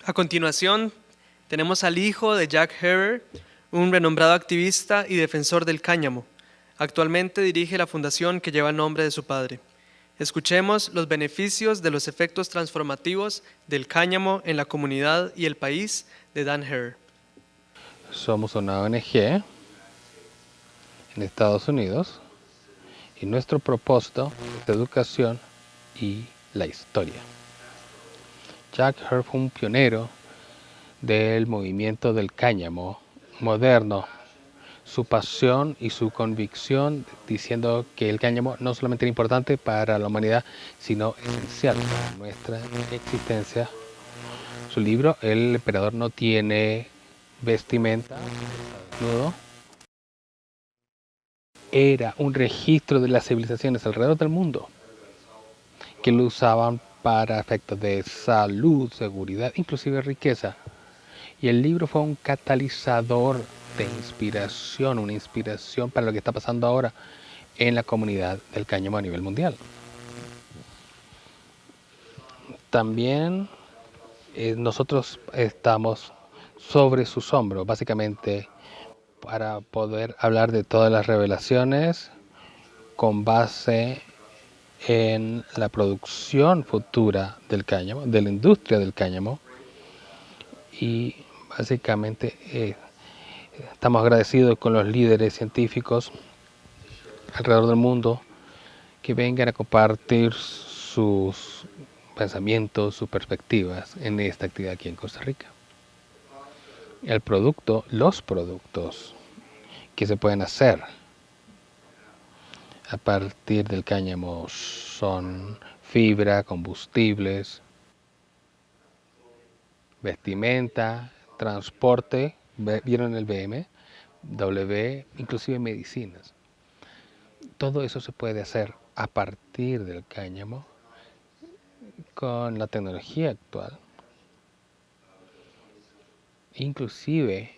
A continuación, tenemos al hijo de Jack Herer, un renombrado activista y defensor del cáñamo. Actualmente dirige la fundación que lleva el nombre de su padre. Escuchemos los beneficios de los efectos transformativos del cáñamo en la comunidad y el país de Dan Herer. Somos una ONG en Estados Unidos y nuestro propósito es educación y la historia. Jack Herer fue un pionero del movimiento del cáñamo moderno. Su pasión y su convicción diciendo que el cáñamo no solamente era importante para la humanidad, sino esencial para nuestra existencia. Su libro, El emperador no tiene vestimenta, desnudo, era un registro de las civilizaciones alrededor del mundo que lo usaban para efectos de salud, seguridad, inclusive riqueza. Y el libro fue un catalizador de inspiración, una inspiración para lo que está pasando ahora en la comunidad del cáñamo a nivel mundial. También nosotros estamos sobre sus hombros, básicamente para poder hablar de todas las revelaciones con base en la producción futura del cáñamo, de la industria del cáñamo, y básicamente estamos agradecidos con los líderes científicos alrededor del mundo que vengan a compartir sus pensamientos, sus perspectivas en esta actividad aquí en Costa Rica. Los productos que se pueden hacer a partir del cáñamo son fibra, combustibles, vestimenta, transporte, vieron el BMW, inclusive medicinas. Todo eso se puede hacer a partir del cáñamo con la tecnología actual. Inclusive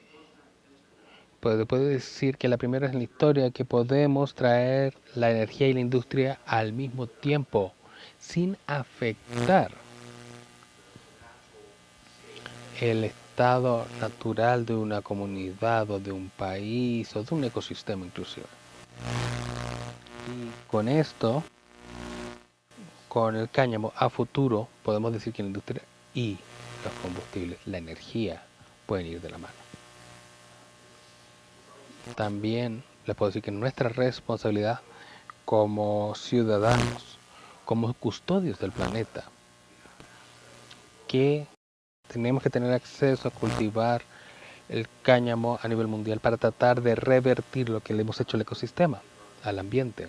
puede decir que la primera vez en la historia que podemos traer la energía y la industria al mismo tiempo sin afectar el estado natural de una comunidad o de un país o de un ecosistema inclusive. Y con esto, con el cáñamo a futuro, podemos decir que la industria y los combustibles, la energía, pueden ir de la mano. También les puedo decir que nuestra responsabilidad como ciudadanos, como custodios del planeta, que tenemos que tener acceso a cultivar el cáñamo a nivel mundial para tratar de revertir lo que le hemos hecho al ecosistema, al ambiente,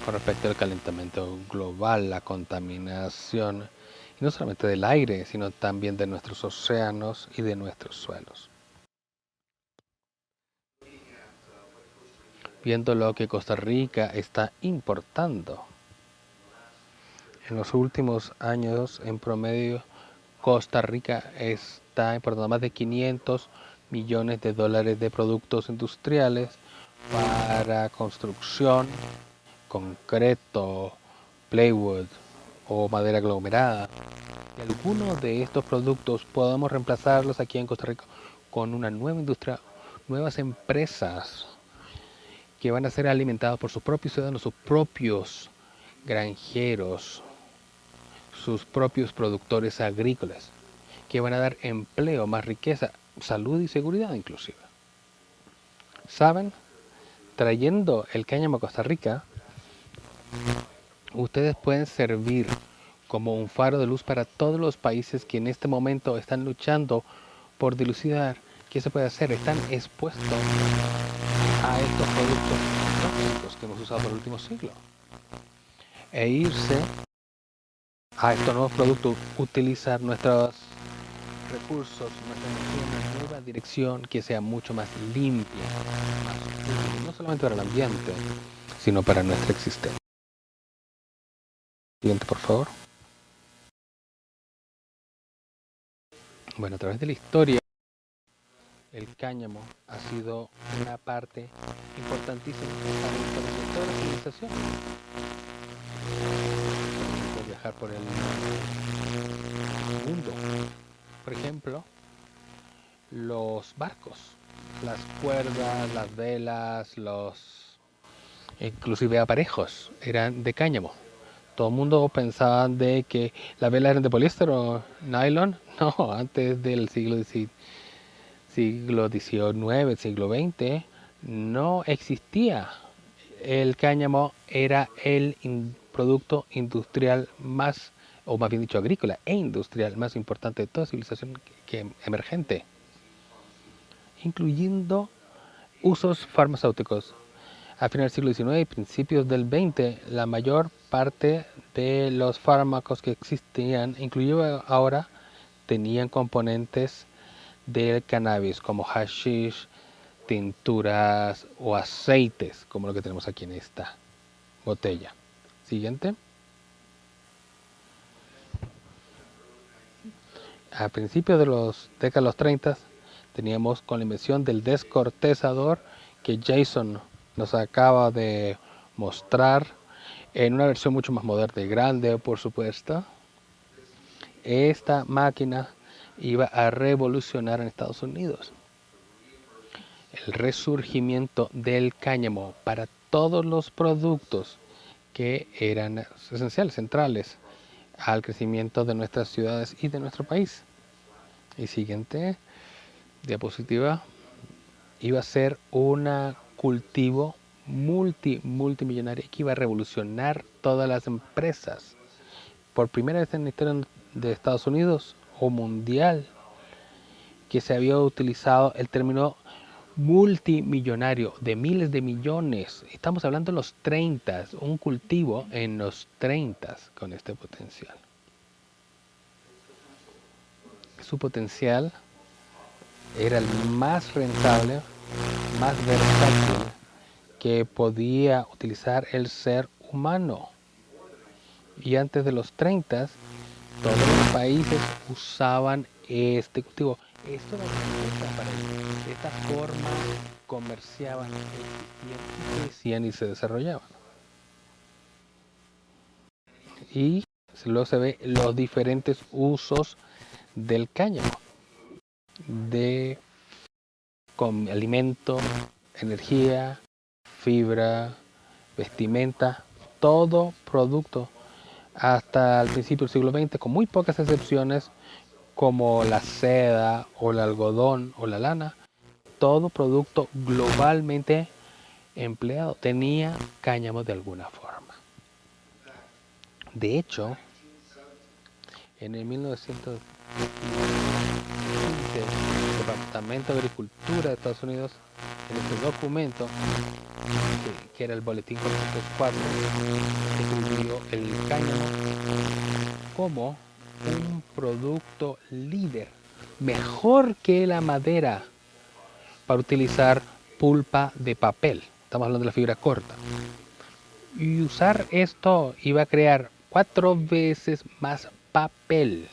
con respecto al calentamiento global, la contaminación, y no solamente del aire, sino también de nuestros océanos y de nuestros suelos. Viendo lo que Costa Rica está importando. En los últimos años, en promedio, Costa Rica está importando más de 500 millones de dólares de productos industriales para construcción, concreto, plywood o madera aglomerada. Y algunos de estos productos podemos reemplazarlos aquí en Costa Rica con una nueva industria, nuevas empresas que van a ser alimentados por sus propios ciudadanos, sus propios granjeros, sus propios productores agrícolas, que van a dar empleo, más riqueza, salud y seguridad inclusive. ¿Saben? Trayendo el cáñamo a Costa Rica, ustedes pueden servir como un faro de luz para todos los países que en este momento están luchando por dilucidar qué se puede hacer. Están expuestos a estos productos tóxicos que hemos usado por el último siglo. E irse a estos nuevos productos, utilizar nuestros recursos, nuestra energía en una nueva dirección que sea mucho más limpia, más útil, no solamente para el ambiente, sino para nuestra existencia. Siguiente, por favor. Bueno, a través de la historia, el cáñamo ha sido una parte importantísima para el desarrollo de toda la civilización. Por viajar por el mundo Por ejemplo, los barcos, las cuerdas, las velas, inclusive aparejos eran de cáñamo. Todo el mundo pensaba de que las velas eran de poliéster o nylon. No, antes del siglo XIX, siglo XX, no existía. El cáñamo era el producto industrial más, o más bien dicho agrícola e industrial más importante de toda civilización emergente, incluyendo usos farmacéuticos. A finales del siglo XIX y principios del XX, la mayor parte de los fármacos que existían, inclusive ahora, tenían componentes del cannabis, como hashish, tinturas o aceites, como lo que tenemos aquí en esta botella. Siguiente. A principios de los décadas de los 30 teníamos con la invención del descortezador que Jason nos acaba de mostrar en una versión mucho más moderna y grande, por supuesto. Esta máquina iba a revolucionar en Estados Unidos el resurgimiento del cáñamo para todos los productos que eran esenciales, centrales al crecimiento de nuestras ciudades y de nuestro país. Y siguiente diapositiva, iba a ser un cultivo multimillonario que iba a revolucionar todas las empresas. Por primera vez en la historia de Estados Unidos o mundial que se había utilizado el término multimillonario de miles de millones. Estamos hablando de los 30, un cultivo en los 30 con este potencial. Su potencial era el más rentable, más versátil que podía utilizar el ser humano. Y antes de los 30, todos los países usaban este cultivo. Esto era una para ellos. De esta forma comerciaban, crecían y se desarrollaban. Y luego se ve los diferentes usos del cáñamo. Con alimento, energía, fibra, vestimenta, todo producto hasta el principio del siglo XX, con muy pocas excepciones como la seda o el algodón o la lana, todo producto globalmente empleado tenía cáñamo de alguna forma. De hecho, en el 1915, el Departamento de Agricultura de Estados Unidos, en este documento, que era el Boletín 404, descubrió el cáñamo como un producto líder, mejor que la madera, para utilizar pulpa de papel. Estamos hablando de la fibra corta. Y usar esto iba a crear 4 veces más papel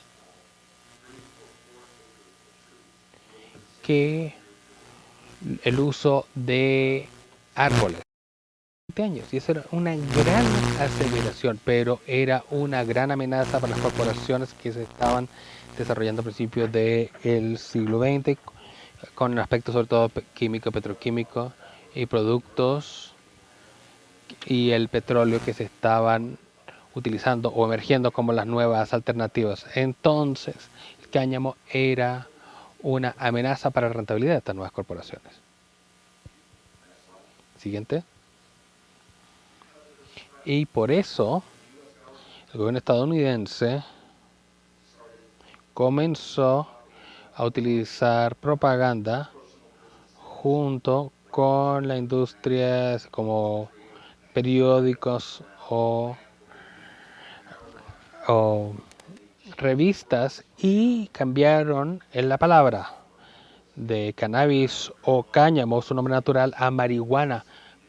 que el uso de árboles. 20 años. Y eso era una gran aceleración, pero era una gran amenaza para las corporaciones que se estaban desarrollando a principios del siglo XX, con aspectos sobre todo químico, petroquímico y productos y el petróleo que se estaban utilizando o emergiendo como las nuevas alternativas. Entonces, el cáñamo era una amenaza para la rentabilidad de estas nuevas corporaciones. Siguiente. Y por eso, el gobierno estadounidense comenzó a utilizar propaganda junto con la industria como periódicos o revistas y cambiaron en la palabra de cannabis o cáñamo, su nombre natural, a marihuana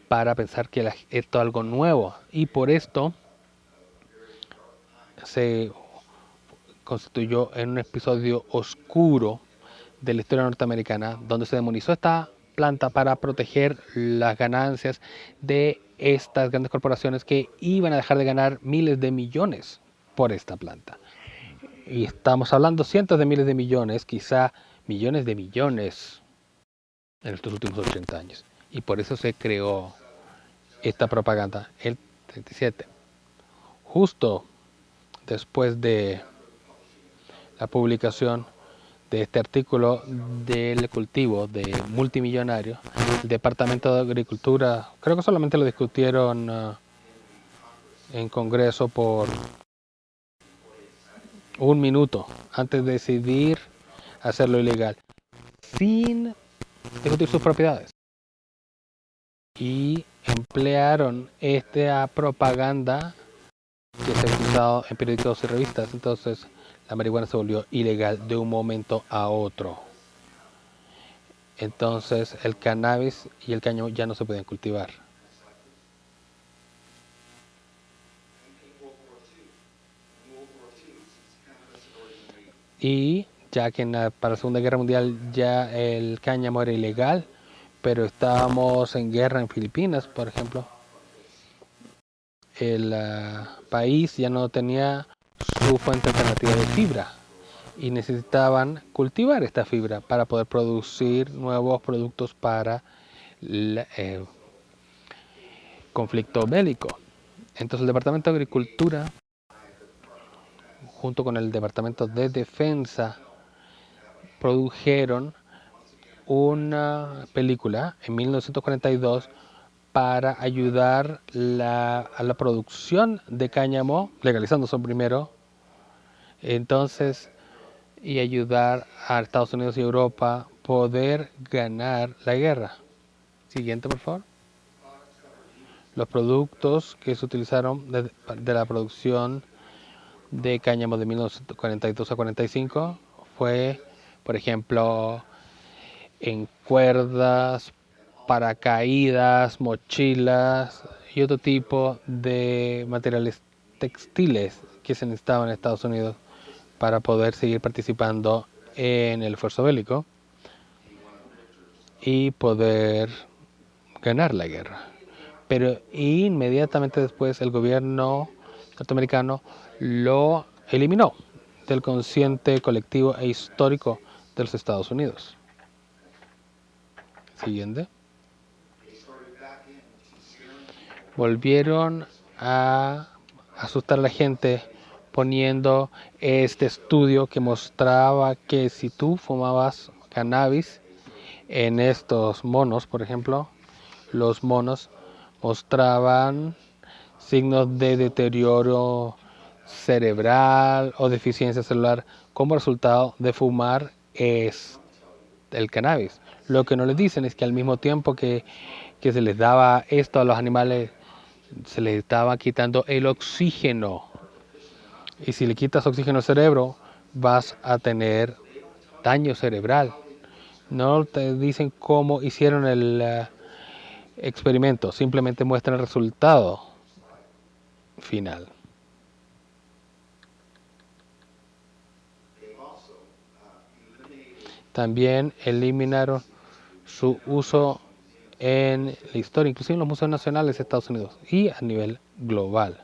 para pensar que esto es algo nuevo. Y por esto se constituyó en un episodio oscuro de la historia norteamericana, donde se demonizó esta planta para proteger las ganancias de estas grandes corporaciones que iban a dejar de ganar miles de millones por esta planta. Y estamos hablando cientos de miles de millones, quizá millones de millones en estos últimos 80 años. Y por eso se creó esta propaganda el 37, justo después de la publicación de este artículo del cultivo de multimillonario. El Departamento de Agricultura, creo que solamente lo discutieron en Congreso por un minuto antes de decidir hacerlo ilegal, sin discutir sus propiedades. Y emplearon esta propaganda que se ha utilizado en periódicos y revistas. Entonces la marihuana se volvió ilegal de un momento a otro. Entonces el cannabis y el cáñamo ya no se pueden cultivar. Y ya que para la Segunda Guerra Mundial ya el cáñamo era ilegal, pero estábamos en guerra en Filipinas, por ejemplo, el país ya no tenía su fuente alternativa de fibra y necesitaban cultivar esta fibra para poder producir nuevos productos para el conflicto bélico. Entonces el Departamento de Agricultura, junto con el Departamento de Defensa, produjeron una película en 1942 para ayudar a la producción de cáñamo, legalizándose primero, entonces, y ayudar a Estados Unidos y Europa a poder ganar la guerra. Siguiente, por favor. Los productos que se utilizaron de la producción de cáñamo de 1942 a 45 fue, por ejemplo, en cuerdas, paracaídas, mochilas y otro tipo de materiales textiles que se necesitaban en Estados Unidos para poder seguir participando en el esfuerzo bélico y poder ganar la guerra. Pero inmediatamente después el gobierno norteamericano lo eliminó del consciente colectivo e histórico de los Estados Unidos. Siguiente. Volvieron a asustar a la gente poniendo este estudio que mostraba que si tú fumabas cannabis en estos monos, por ejemplo, los monos mostraban signos de deterioro cerebral o deficiencia celular como resultado de fumar es el cannabis. Lo que no les dicen es que al mismo tiempo que se les daba esto a los animales, se les estaba quitando el oxígeno. Y si le quitas oxígeno al cerebro, vas a tener daño cerebral. No te dicen cómo hicieron el experimento, simplemente muestran el resultado final. También eliminaron su uso en la historia, inclusive en los museos nacionales de Estados Unidos y a nivel global.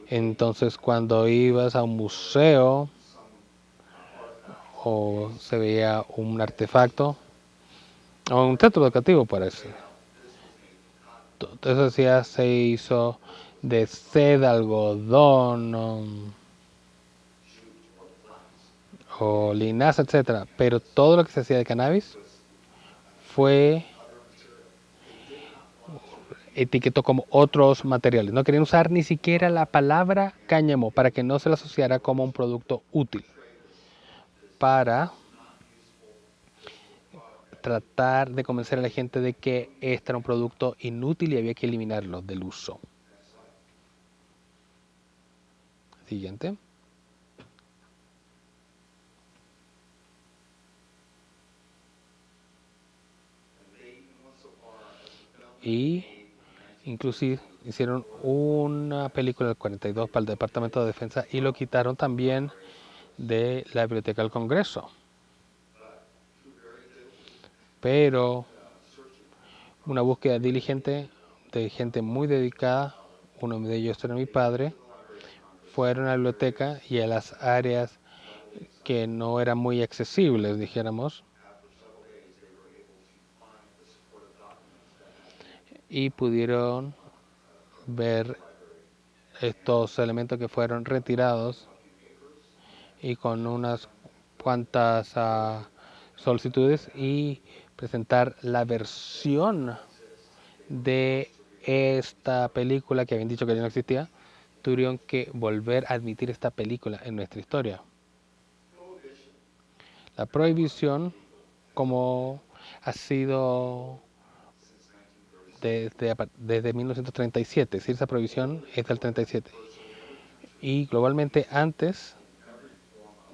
Entonces, cuando ibas a un museo o se veía un artefacto o un centro educativo, parece, entonces ya se hizo de seda, algodón o linaza, etcétera. Pero todo lo que se hacía de cannabis fue etiquetó como otros materiales. No querían usar ni siquiera la palabra cáñamo para que no se la asociara como un producto útil. Para tratar de convencer a la gente de que este era un producto inútil y había que eliminarlo del uso. Siguiente. Y inclusive hicieron una película del 42 para el Departamento de Defensa y lo quitaron también de la Biblioteca del Congreso. Pero una búsqueda diligente de gente muy dedicada, uno de ellos era mi padre, fueron a la biblioteca y a las áreas que no eran muy accesibles, dijéramos, y pudieron ver estos elementos que fueron retirados y con unas cuantas solicitudes y presentar la versión de esta película que habían dicho que ya no existía. Tuvieron que volver a admitir esta película en nuestra historia. La prohibición, como ha sido desde 1937, es decir, esa prohibición es del 37. Y globalmente antes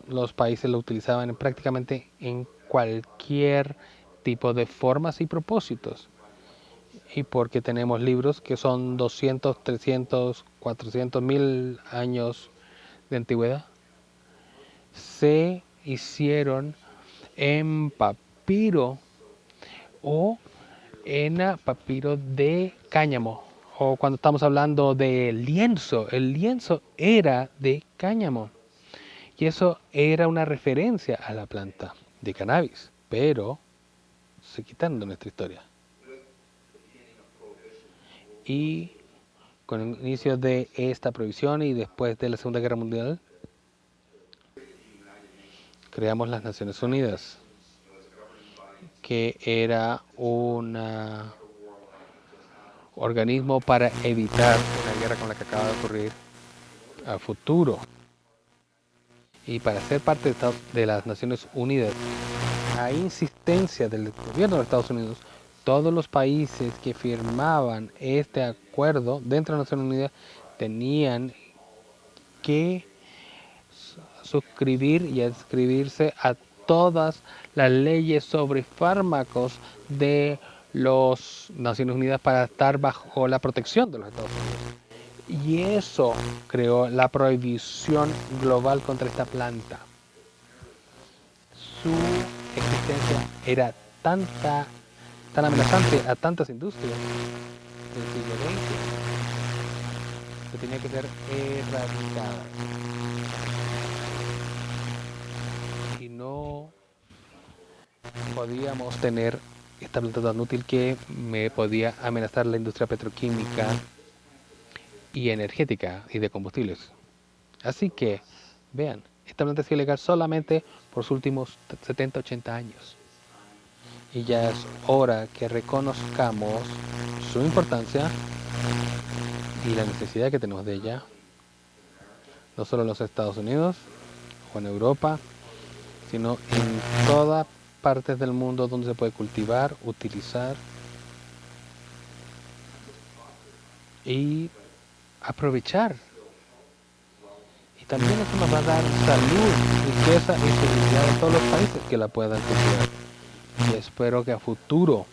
los países lo utilizaban prácticamente en cualquier tipo de formas y propósitos. Y porque tenemos libros que son 200, 300, 400 mil años de antigüedad, se hicieron en papiro o en papiro de cáñamo. O cuando estamos hablando de lienzo, el lienzo era de cáñamo. Y eso era una referencia a la planta de cannabis, pero se quitaron de nuestra historia. Y con el inicio de esta prohibición y después de la Segunda Guerra Mundial, creamos las Naciones Unidas, que era un organismo para evitar una guerra como la que acaba de ocurrir a futuro. Y para ser parte de las Naciones Unidas, a insistencia del gobierno de Estados Unidos, todos los países que firmaban este acuerdo dentro de las Naciones Unidas tenían que suscribir y adscribirse a todas las leyes sobre fármacos de las Naciones Unidas para estar bajo la protección de los Estados Unidos. Y eso creó la prohibición global contra esta planta. Su existencia era tan amenazante a tantas industrias del siglo XX que tenía que ser erradicada. Y no podíamos tener esta planta tan útil que me podía amenazar la industria petroquímica y energética y de combustibles. Así que, vean, esta planta es ilegal solamente por sus últimos 70, 80 años. Y ya es hora que reconozcamos su importancia y la necesidad que tenemos de ella, no solo en los Estados Unidos o en Europa, sino en todas partes del mundo donde se puede cultivar, utilizar y aprovechar. Y también eso nos va a dar salud, riqueza y seguridad a todos los países que la puedan cultivar. Y espero que a futuro